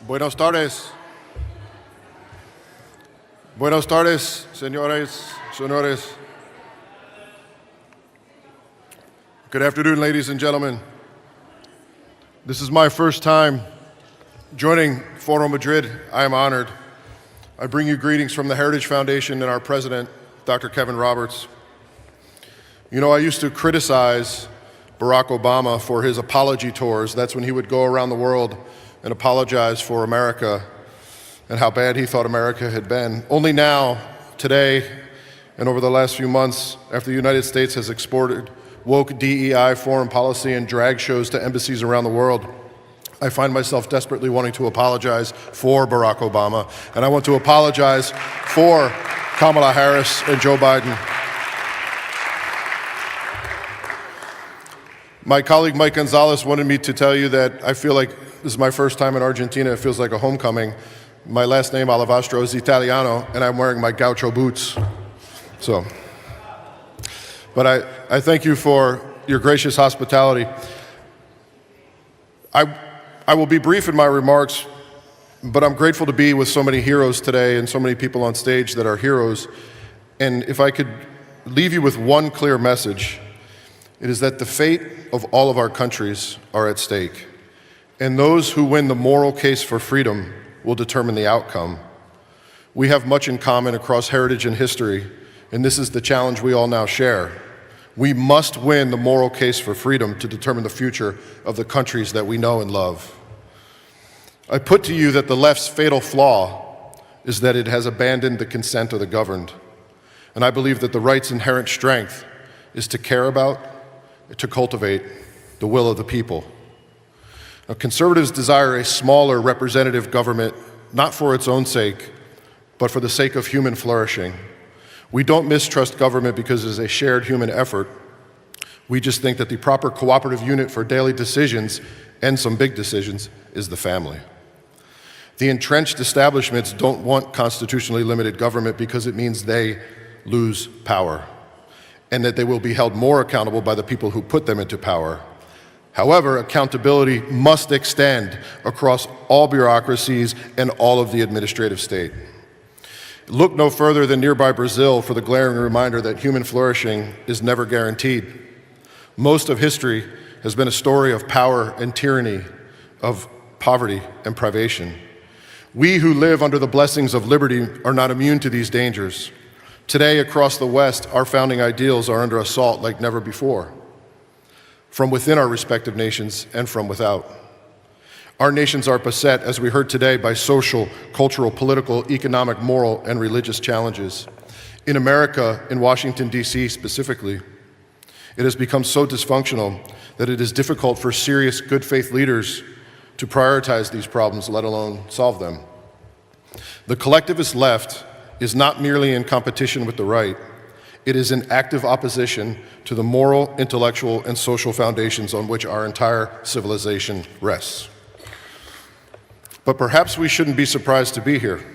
Buenas tardes. Buenas tardes, señores, señores. Good afternoon, ladies and gentlemen. This is my first time joining Foro Madrid. I am honored. I bring you greetings from the Heritage Foundation and our president, Dr. Kevin Roberts. You know, I used to criticize Barack Obama for his apology tours. That's when he would go around the world and apologize for America and how bad he thought America had been. Only now, today, and over the last few months, after the United States has exported woke DEI foreign policy and drag shows to embassies around the world, I find myself desperately wanting to apologize for Barack Obama, and I want to apologize for Kamala Harris and Joe Biden. My colleague Mike Gonzalez wanted me to tell you that I feel like this is my first time in Argentina. It feels like a homecoming. My last name, Olivastro, is Italiano, and I'm wearing my gaucho boots. But I thank you for your gracious hospitality. I will be brief in my remarks, but I'm grateful to be with so many heroes today and so many people on stage that are heroes. And if I could leave you with one clear message, it is that the fate of all of our countries are at stake. And those who win the moral case for freedom will determine the outcome. We have much in common across heritage and history, and this is the challenge we all now share. We must win the moral case for freedom to determine the future of the countries that we know and love. I put to you that the left's fatal flaw is that it has abandoned the consent of the governed. And I believe that the right's inherent strength is to care about, to cultivate the will of the people. Now, conservatives desire a smaller representative government, not for its own sake, but for the sake of human flourishing. We don't mistrust government because it is a shared human effort. We just think that the proper cooperative unit for daily decisions and some big decisions is the family. The entrenched establishments don't want constitutionally limited government because it means they lose power and that they will be held more accountable by the people who put them into power. However, accountability must extend across all bureaucracies and all of the administrative state. Look no further than nearby Brazil for the glaring reminder that human flourishing is never guaranteed. Most of history has been a story of power and tyranny, of poverty and privation. We who live under the blessings of liberty are not immune to these dangers. Today, across the West, our founding ideals are under assault like never before, from within our respective nations and from without. Our nations are beset, as we heard today, by social, cultural, political, economic, moral, and religious challenges. In America, in Washington, D.C. specifically, it has become so dysfunctional that it is difficult for serious, good faith leaders to prioritize these problems, let alone solve them. The collectivist left is not merely in competition with the right, it is in active opposition to the moral, intellectual, and social foundations on which our entire civilization rests. But perhaps we shouldn't be surprised to be here.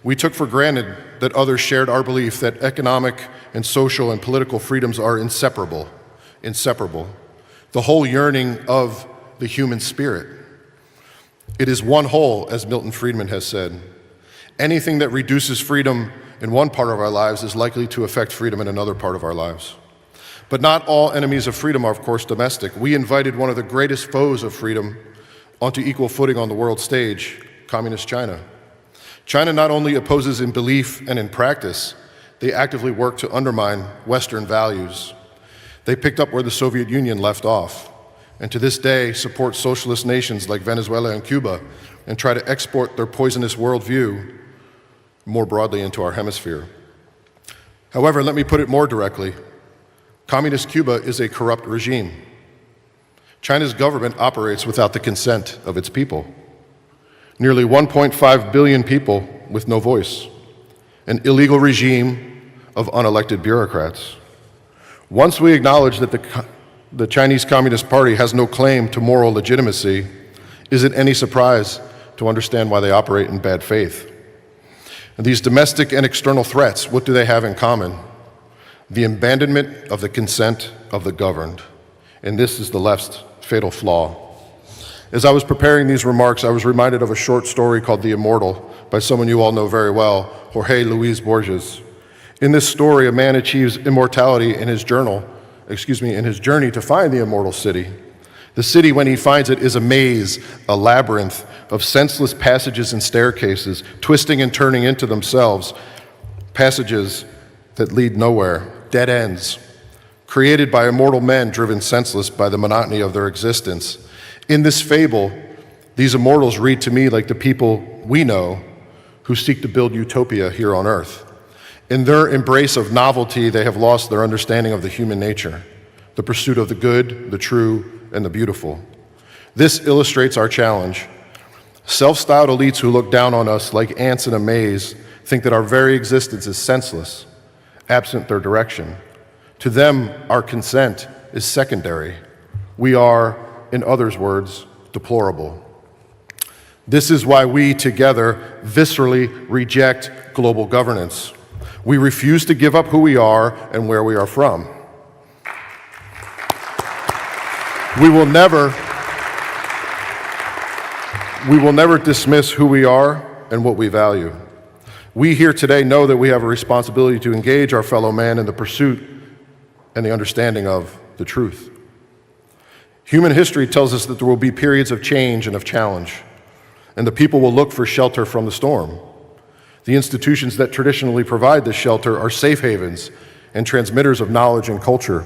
We took for granted that others shared our belief that economic and social and political freedoms are inseparable. The whole yearning of the human spirit. It is one whole, as Milton Friedman has said. Anything that reduces freedom in one part of our lives is likely to affect freedom in another part of our lives. But not all enemies of freedom are, of course, domestic. We invited one of the greatest foes of freedom onto equal footing on the world stage, Communist China. China not only opposes in belief and in practice, they actively work to undermine Western values. They picked up where the Soviet Union left off, and to this day support socialist nations like Venezuela and Cuba and try to export their poisonous worldview more broadly into our hemisphere. However, let me put it more directly. Communist Cuba is a corrupt regime. China's government operates without the consent of its people. Nearly 1.5 billion people with no voice. An illegal regime of unelected bureaucrats. Once we acknowledge that the Chinese Communist Party has no claim to moral legitimacy, is it any surprise to understand why they operate in bad faith? And these domestic and external threats, what do they have in common? The abandonment of the consent of the governed. And this is the left's fatal flaw. As I was preparing these remarks, I was reminded of a short story called The Immortal by someone you all know very well, Jorge Luis Borges. In this story, a man achieves immortality in his journey to find the immortal city. The city, when he finds it, is a maze, a labyrinth of senseless passages and staircases, twisting and turning into themselves, passages that lead nowhere, dead ends, created by immortal men driven senseless by the monotony of their existence. In this fable, these immortals read to me like the people we know who seek to build utopia here on earth. In their embrace of novelty, they have lost their understanding of the human nature, the pursuit of the good, the true, and the beautiful. This illustrates our challenge. Self-styled elites who look down on us like ants in a maze think that our very existence is senseless, absent their direction. To them, our consent is secondary. We are, in others' words, deplorable. This is why we together viscerally reject global governance. We refuse to give up who we are and where we are from. We will never dismiss who we are and what we value. We here today know that we have a responsibility to engage our fellow man in the pursuit and the understanding of the truth. Human history tells us that there will be periods of change and of challenge, and the people will look for shelter from the storm. The institutions that traditionally provide this shelter are safe havens and transmitters of knowledge and culture.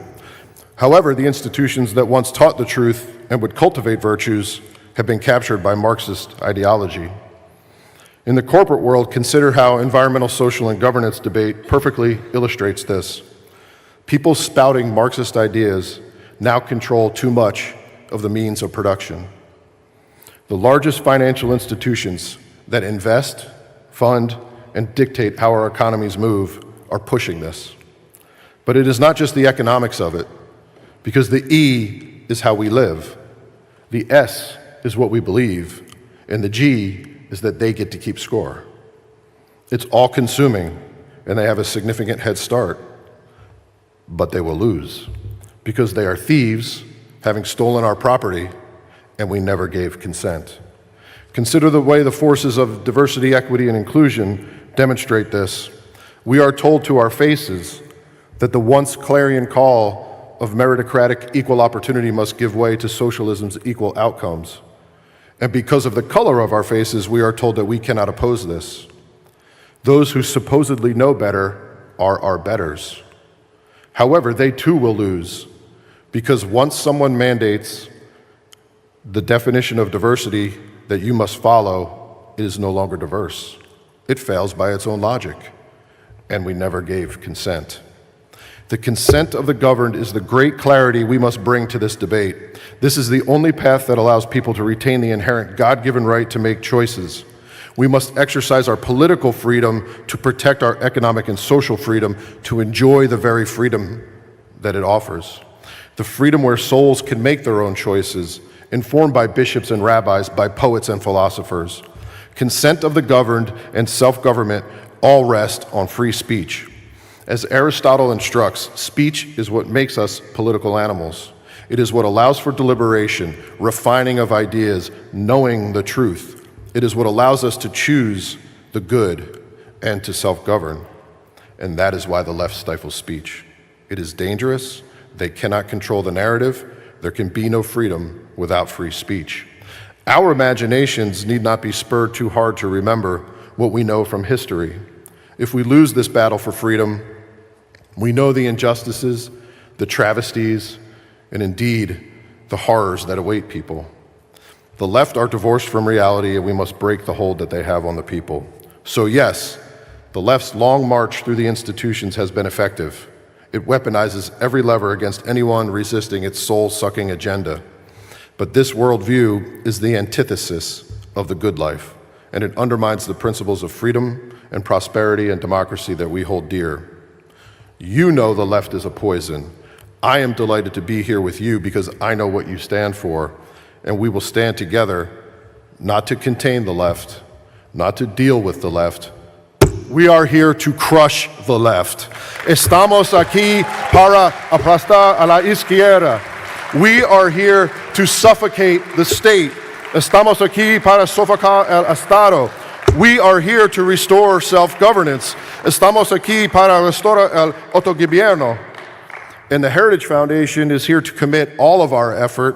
However, the institutions that once taught the truth and would cultivate virtues have been captured by Marxist ideology. In the corporate world, consider how environmental, social, and governance debate perfectly illustrates this. People spouting Marxist ideas now control too much of the means of production. The largest financial institutions that invest, fund, and dictate how our economies move are pushing this. But it is not just the economics of it, because the E is how we live, the S is what we believe, and the G is that they get to keep score. It's all-consuming, and they have a significant head start, but they will lose, because they are thieves, having stolen our property, and we never gave consent. Consider the way the forces of diversity, equity, and inclusion demonstrate this. We are told to our faces that the once clarion call of meritocratic equal opportunity must give way to socialism's equal outcomes. And because of the color of our faces, we are told that we cannot oppose this. Those who supposedly know better are our betters. However, they too will lose, because once someone mandates the definition of diversity that you must follow, it is no longer diverse. It fails by its own logic, and we never gave consent. The consent of the governed is the great clarity we must bring to this debate. This is the only path that allows people to retain the inherent God-given right to make choices. We must exercise our political freedom to protect our economic and social freedom, to enjoy the very freedom that it offers. The freedom where souls can make their own choices, informed by bishops and rabbis, by poets and philosophers. Consent of the governed and self-government all rest on free speech. As Aristotle instructs, speech is what makes us political animals. It is what allows for deliberation, refining of ideas, knowing the truth. It is what allows us to choose the good and to self-govern. And that is why the left stifles speech. It is dangerous. They cannot control the narrative. There can be no freedom without free speech. Our imaginations need not be spurred too hard to remember what we know from history. If we lose this battle for freedom, we know the injustices, the travesties, and indeed, the horrors that await people. The left are divorced from reality, and we must break the hold that they have on the people. So yes, the left's long march through the institutions has been effective. It weaponizes every lever against anyone resisting its soul-sucking agenda. But this worldview is the antithesis of the good life, and it undermines the principles of freedom and prosperity and democracy that we hold dear. You know the left is a poison. I am delighted to be here with you because I know what you stand for, and we will stand together, not to contain the left, not to deal with the left. We are here to crush the left. Estamos aquí para aplastar a la izquierda. We are here to suffocate the state Estamos aquí para sofocar el Estado. We are here to restore self-governance. Estamos aquí para restaurar el autogobierno. And the Heritage Foundation is here to commit all of our effort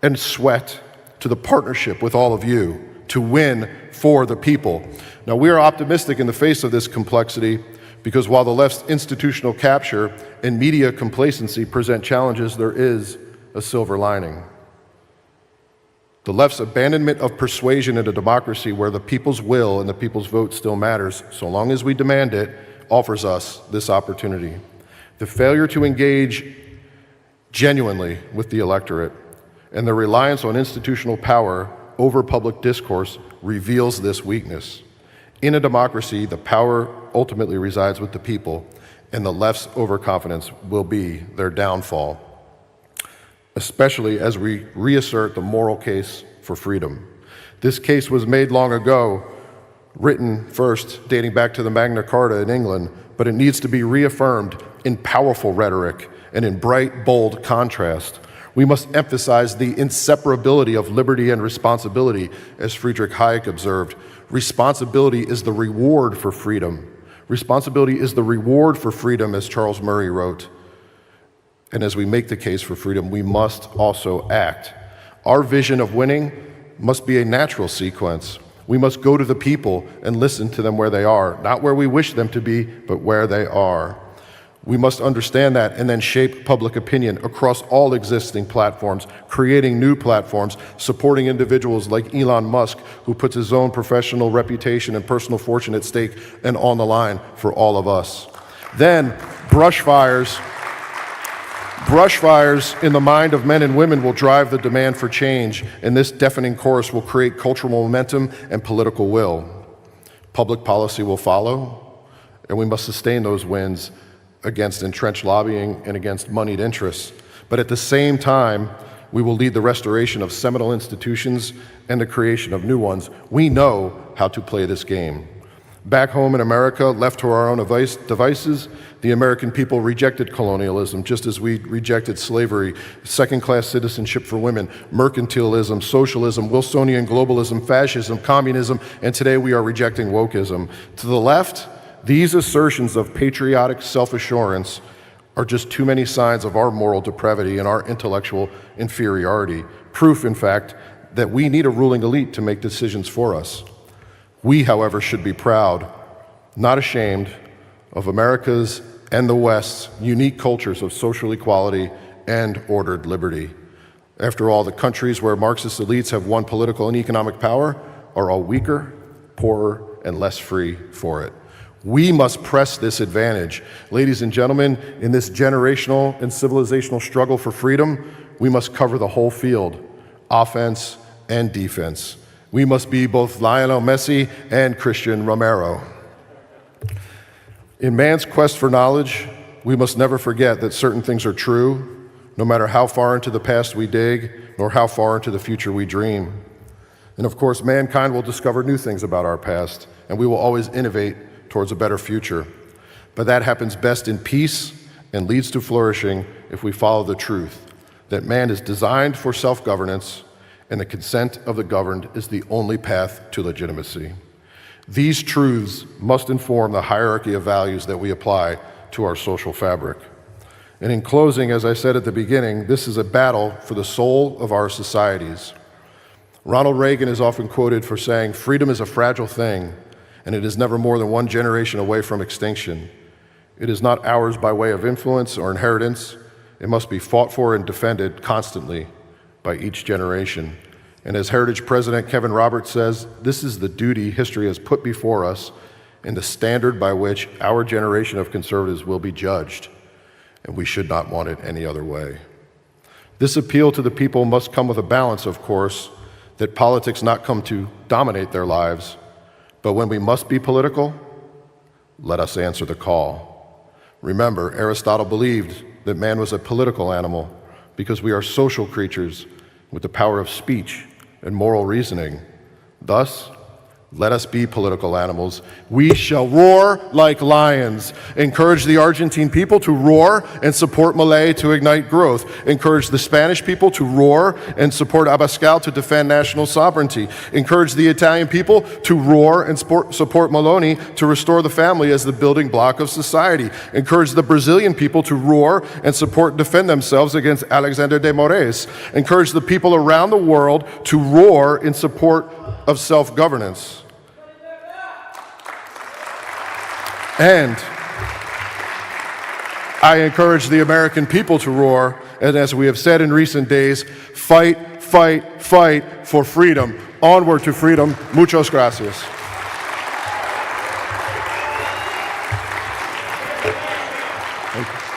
and sweat to the partnership with all of you to win for the people. Now, we are optimistic in the face of this complexity because while the left's institutional capture and media complacency present challenges, there is a silver lining. The left's abandonment of persuasion in a democracy where the people's will and the people's vote still matters, so long as we demand it, offers us this opportunity. The failure to engage genuinely with the electorate and the reliance on institutional power over public discourse reveals this weakness. In a democracy, the power ultimately resides with the people, and the left's overconfidence will be their downfall, especially as we reassert the moral case for freedom. This case was made long ago, written first dating back to the Magna Carta in England, but it needs to be reaffirmed in powerful rhetoric and in bright, bold contrast. We must emphasize the inseparability of liberty and responsibility, as Friedrich Hayek observed. Responsibility is the reward for freedom. Responsibility is the reward for freedom, as Charles Murray wrote. And as we make the case for freedom, we must also act. Our vision of winning must be a natural sequence. We must go to the people and listen to them where they are, not where we wish them to be, but where they are. We must understand that and then shape public opinion across all existing platforms, creating new platforms, supporting individuals like Elon Musk, who puts his own professional reputation and personal fortune at stake and on the line for all of us. Then, brush fires in the mind of men and women will drive the demand for change, and this deafening chorus will create cultural momentum and political will. Public policy will follow, and we must sustain those wins against entrenched lobbying and against moneyed interests. But at the same time, we will lead the restoration of seminal institutions and the creation of new ones. We know how to play this game. Back home in America, left to our own devices, the American people rejected colonialism, just as we rejected slavery, second-class citizenship for women, mercantilism, socialism, Wilsonian globalism, fascism, communism, and today we are rejecting wokeism. To the left, these assertions of patriotic self-assurance are just too many signs of our moral depravity and our intellectual inferiority. Proof, in fact, that we need a ruling elite to make decisions for us. We, however, should be proud, not ashamed, of America's and the West's unique cultures of social equality and ordered liberty. After all, the countries where Marxist elites have won political and economic power are all weaker, poorer, and less free for it. We must press this advantage. Ladies and gentlemen, in this generational and civilizational struggle for freedom, we must cover the whole field, offense and defense. We must be both Lionel Messi and Christian Romero. In man's quest for knowledge, we must never forget that certain things are true, no matter how far into the past we dig, nor how far into the future we dream. And of course, mankind will discover new things about our past, and we will always innovate towards a better future. But that happens best in peace and leads to flourishing if we follow the truth that man is designed for self-governance and the consent of the governed is the only path to legitimacy. These truths must inform the hierarchy of values that we apply to our social fabric. And in closing, as I said at the beginning, this is a battle for the soul of our societies. Ronald Reagan is often quoted for saying, "Freedom is a fragile thing, and it is never more than one generation away from extinction. It is not ours by way of influence or inheritance. It must be fought for and defended constantly by each generation." And as Heritage President Kevin Roberts says, this is the duty history has put before us and the standard by which our generation of conservatives will be judged, and we should not want it any other way. This appeal to the people must come with a balance, of course, that politics not come to dominate their lives, but when we must be political, let us answer the call. Remember, Aristotle believed that man was a political animal because we are social creatures with the power of speech and moral reasoning. Thus, Let us be political animals. We shall roar like lions. Encourage the Argentine people to roar and support Malay to ignite growth. Encourage the Spanish people to roar and support Abascal to defend national sovereignty. Encourage the Italian people to roar and support Maloney to restore the family as the building block of society. Encourage the Brazilian people to roar and support and defend themselves against Alexander de Moraes. Encourage the people around the world to roar in support of self-governance. And I encourage the American people to roar, and as we have said in recent days, fight, fight, fight for freedom. Onward to freedom. Muchas gracias. Thank you.